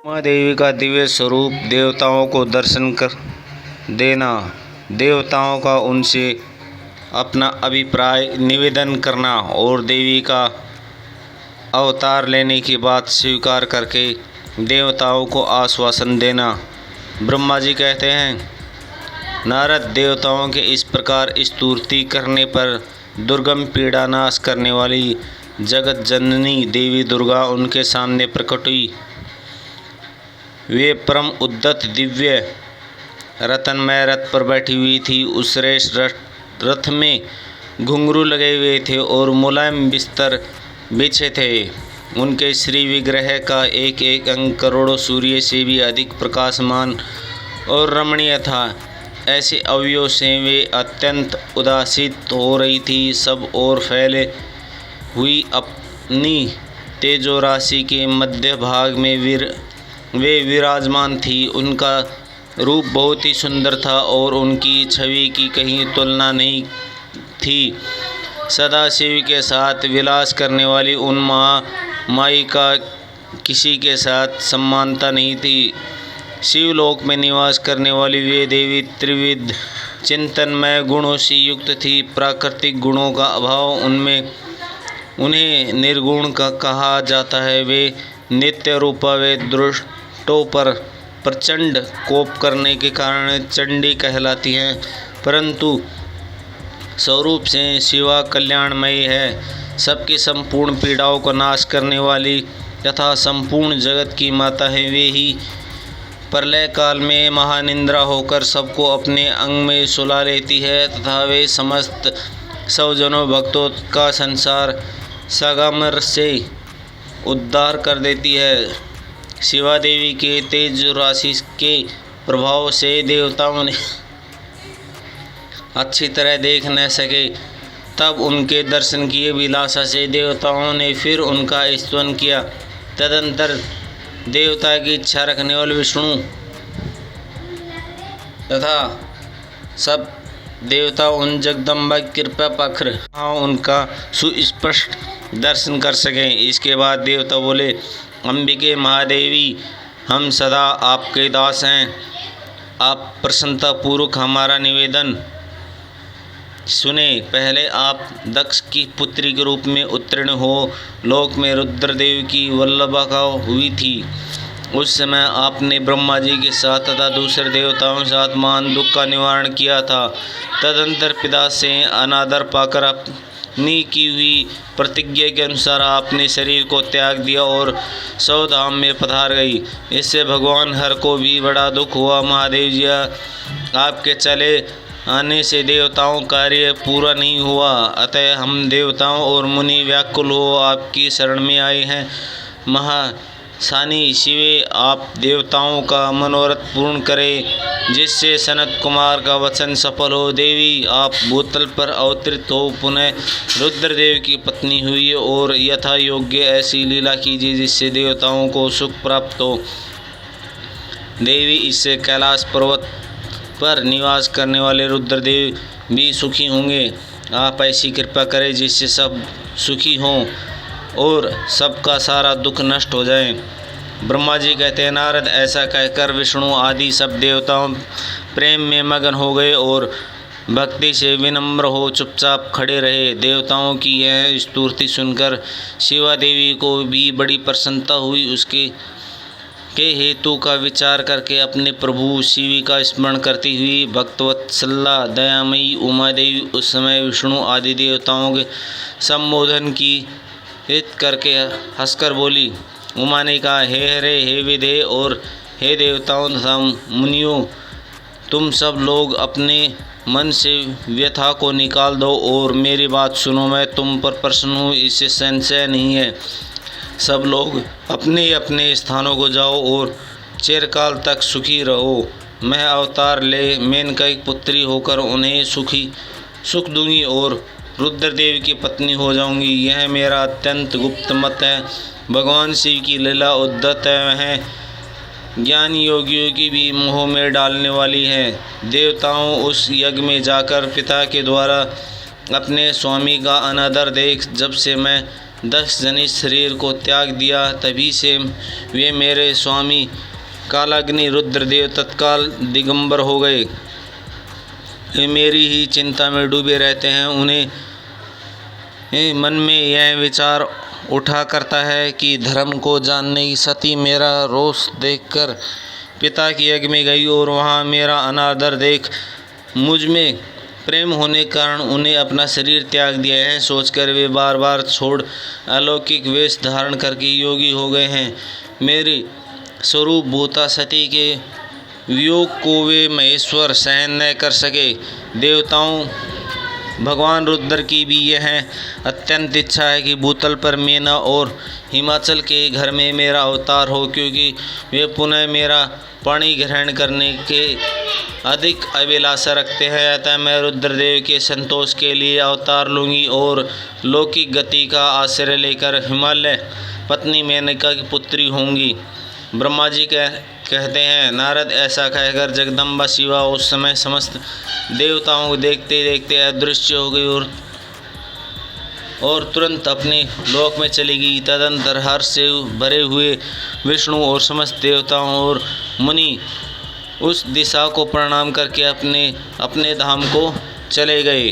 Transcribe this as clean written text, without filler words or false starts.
उमा देवी का दिव्य स्वरूप देवताओं को दर्शन कर देना, देवताओं का उनसे अपना अभिप्राय निवेदन करना और देवी का अवतार लेने की बात स्वीकार करके देवताओं को आश्वासन देना। ब्रह्मा जी कहते हैं, नारद, देवताओं के इस प्रकार स्तुति करने पर दुर्गम पीड़ा नाश करने वाली जगत जननी देवी दुर्गा उनके सामने प्रकट हुई। वे परम उद्दत दिव्य रतनमय रथ पर बैठी हुई थी। उस श्रेष्ठ रथ में घुंघरू लगे हुए थे और मुलायम बिस्तर बिछे थे। उनके श्री विग्रह का एक एक अंग करोड़ों सूर्य से भी अधिक प्रकाशमान और रमणीय था। ऐसे अवयवों से वे अत्यंत उदासित हो रही थी। सब ओर फैले हुई अपनी तेजो राशि के मध्य भाग में वे विराजमान थी। उनका रूप बहुत ही सुंदर था और उनकी छवि की कहीं तुलना नहीं थी। सदा शिव के साथ विलास करने वाली उन माई का किसी के साथ समानता नहीं थी। शिवलोक में निवास करने वाली वे देवी त्रिविध चिंतनमय गुणों से युक्त थी। प्राकृतिक गुणों का अभाव उनमें उन्हें निर्गुण का कहा जाता है। वे नित्य रूपा वे दुष्टों पर प्रचंड कोप करने के कारण चंडी कहलाती हैं, परंतु स्वरूप से शिवा कल्याणमयी है। सबकी संपूर्ण पीड़ाओं को नाश करने वाली तथा संपूर्ण जगत की माता है। वे ही प्रलय काल में महानिंद्रा होकर सबको अपने अंग में सुला लेती है तथा वे समस्त सौजनों भक्तों का संसार सागमर से उद्धार कर देती है। शिवा देवी के तेज राशि के प्रभाव से देवताओं ने अच्छी तरह देख न सके, तब उनके दर्शन की अभिलाषा से देवताओं ने फिर उनका स्तवन किया। तदंतर देवता की इच्छा रखने वाले विष्णु तथा सब देवता उन जगदम्बा की कृपा पाकर उनका सुस्पष्ट दर्शन कर सकें। इसके बाद देवता बोले, अंबिके महादेवी, हम सदा आपके दास हैं। आप प्रसन्नता पूर्वक हमारा निवेदन सुने। पहले आप दक्ष की पुत्री के रूप में उत्तीर्ण हो लोक में रुद्रदेव की वल्लभा का हुई थी। उस समय आपने ब्रह्मा जी के साथ तथा दूसरे देवताओं के साथ महान दुख का निवारण किया था। तदंतर पिता से अनादर पाकर अपनी की हुई प्रतिज्ञा के अनुसार आपने शरीर को त्याग दिया और सौधाम में पधार गई। इससे भगवान हर को भी बड़ा दुख हुआ। महादेव जी, आपके चले आने से देवताओं कार्य पूरा नहीं हुआ, अतः हम देवताओं और मुनि व्याकुल हो आपकी शरण में आए हैं। महासानी शिवे, आप देवताओं का मनोरथ पूर्ण करें, जिससे सनत कुमार का वचन सफल हो। देवी, आप भूतल पर अवतरित हो पुनः रुद्रदेव की पत्नी हुई और यथा योग्य ऐसी लीला कीजिए जिससे देवताओं को सुख प्राप्त हो। देवी, इससे कैलाश पर्वत पर निवास करने वाले रुद्रदेव भी सुखी होंगे। आप ऐसी कृपा करें जिससे सब सुखी हों और सबका सारा दुख नष्ट हो जाए। ब्रह्मा जी कहते हैं, नारद, ऐसा कहकर विष्णु आदि सब देवताओं प्रेम में मगन हो गए और भक्ति से विनम्र हो चुपचाप खड़े रहे। देवताओं की यह स्तुति सुनकर शिवा देवी को भी बड़ी प्रसन्नता हुई। उसके हेतु का विचार करके अपने प्रभु शिव का स्मरण करती हुई भक्तवत्सला दयामयी उमा देवी उस समय विष्णु आदि देवताओं के संबोधन की हित करके हंसकर बोली। उमा ने कहा, हे हरे, हे विधे और हे देवताओं तथा मुनियों, तुम सब लोग अपने मन से व्यथा को निकाल दो और मेरी बात सुनो। मैं तुम पर प्रसन्न हूँ, इससे संशय नहीं है। सब लोग अपने अपने स्थानों को जाओ और चिरकाल तक सुखी रहो। मैं अवतार ले मेनका की पुत्री होकर उन्हें सुख दूंगी और रुद्रदेव की पत्नी हो जाऊंगी। यह मेरा अत्यंत गुप्त मत है। भगवान शिव की लीला उद्धत है, ज्ञान योगियों की भी मोह में डालने वाली है। देवताओं उस यज्ञ में जाकर पिता के द्वारा अपने स्वामी का अनादर देख जब से मैं दक्ष जनित शरीर को त्याग दिया, तभी से वे मेरे स्वामी कालाग्नि रुद्रदेव तत्काल दिगंबर हो गए। वे मेरी ही चिंता में डूबे रहते हैं। उन्हें मन में यह विचार उठा करता है कि धर्म को जानने की सती मेरा रोष देखकर पिता की यज्ञ में गई और वहाँ मेरा अनादर देख मुझ में प्रेम होने के कारण उन्हें अपना शरीर त्याग दिया है। सोचकर वे बार बार छोड़ अलौकिक वेश धारण करके योगी हो गए हैं। मेरी स्वरूप भूता सती के वियोग को वे महेश्वर सहन न कर सके। देवताओं भगवान रुद्र की भी यह अत्यंत इच्छा है कि भूतल पर मेना और हिमाचल के घर में मेरा अवतार हो, क्योंकि वे पुनः मेरा पाणी ग्रहण करने के अधिक अभिलाषा रखते हैं। अतः मैं रुद्रदेव के संतोष के लिए अवतार लूँगी और लौकिक गति का आश्रय लेकर हिमालय पत्नी मेनका की पुत्री होंगी। ब्रह्मा जी कहते हैं, नारद ऐसा कहकर जगदम्बा शिवा उस समय समस्त देवताओं को देखते देखते अदृश्य हो गई और तुरंत अपने लोक में चली गई। तदंतर हर्ष से भरे हुए विष्णु और समस्त देवताओं और मुनि उस दिशा को प्रणाम करके अपने अपने धाम को चले गए।